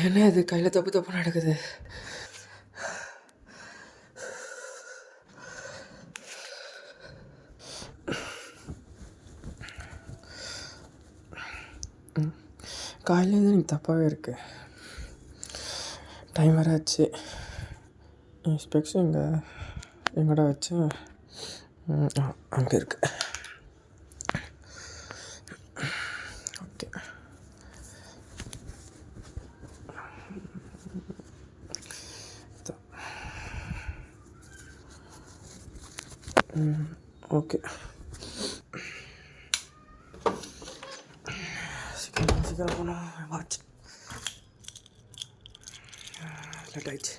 என்ன இது கையில் தப்பு தப்பு நடக்குது? காலையிலேருந்து எனக்கு தப்பாகவே இருக்கு. டைம் வேறு ஆச்சு. என் ஸ்பெக்ஸ் எங்கடா வச்சேன்? அங்கே இருக்கு. Okay, okay. சீக்கிரம் போனோம். வாட்ச் லேட் ஆயிடுச்சு.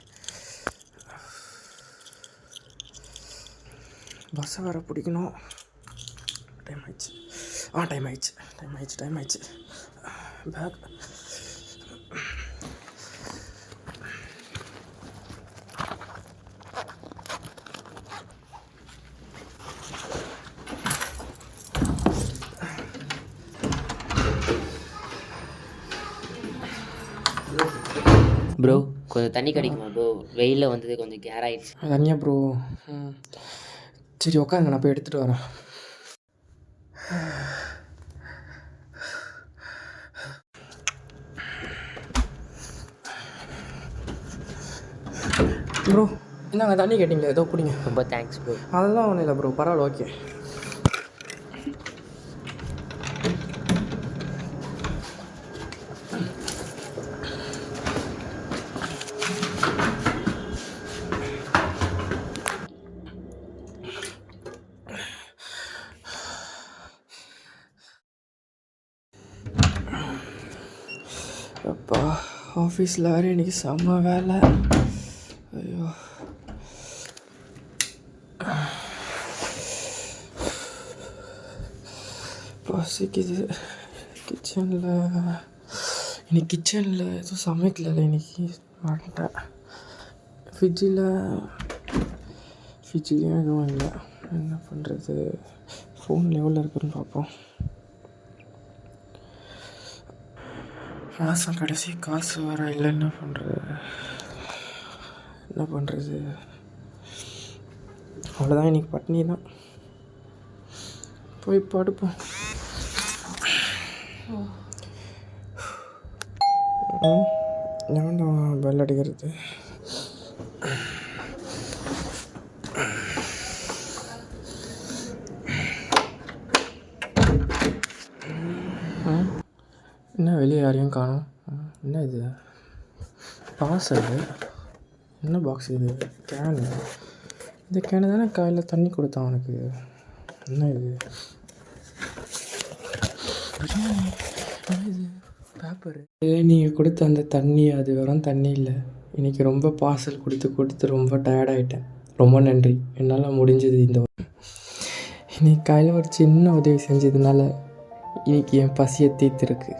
பஸ்ஸை வேறு பிடிக்கணும். டைம் ஆயிடுச்சு. டைம் ஆயிடுச்சு. பேக் ப்ரோ கொஞ்சம் தண்ணி கிடைக்குமா ப்ரோ? வெயிலில் வந்தது கொஞ்சம் கேர் ஆகிடுச்சு. தனியாக ப்ரோ. சரி உட்காருங்க, நான் போய் எடுத்துகிட்டு வரேன். ப்ரோ இந்தாங்க தண்ணி கேட்டிங்களே, ஏதோ பிடிங்க. ரொம்ப தேங்க்ஸ் ப்ரோ. அதெல்லாம் ஒன்றும் இல்லை ப்ரோ, பரவாயில்ல. ஓகே. அப்பா, ஆஃபீஸில் வேறு இன்றைக்கி செம்ம வேலை. ஐயோ, பசிக்குது. கிச்சனில் எதுவும் சமைக்கல இன்றைக்கி. வந்துட்டேன். ஃப்ரிட்ஜ்லேயும் எதுவும் இல்லை. என்ன பண்ணுறது? ஃபோன் எவ்வளோ இருக்குதுன்னு பார்ப்போம். மாதம் கடைசி காசு வர இல்லை. என்ன பண்ணுறது? அவ்வளோதான், இன்றைக்கி பட்னி தான். போய் படுப்போம். ஏன்டா பெல் அடிக்கிறது? என்ன வெளியே யாரையும் காணோம்? என்ன இது? பார்சல். என்ன பாக்ஸ் இது? கேனு. இந்த கேனு தானே காலையில் தண்ணி கொடுத்தான் அவனுக்கு. என்ன இது? இது பேப்பரு. நீங்கள் கொடுத்த அந்த தண்ணி, அது வெறும் தண்ணி இல்லை. இன்றைக்கி ரொம்ப பார்சல் கொடுத்து ரொம்ப டயர்டாகிட்டேன். ரொம்ப நன்றி. என்னால் முடிஞ்சது இந்த இன்றைக்கி காலையில் ஒரு சின்ன உதவி செஞ்சதுனால இன்றைக்கி என் பசியை தீர்த்துருக்கு.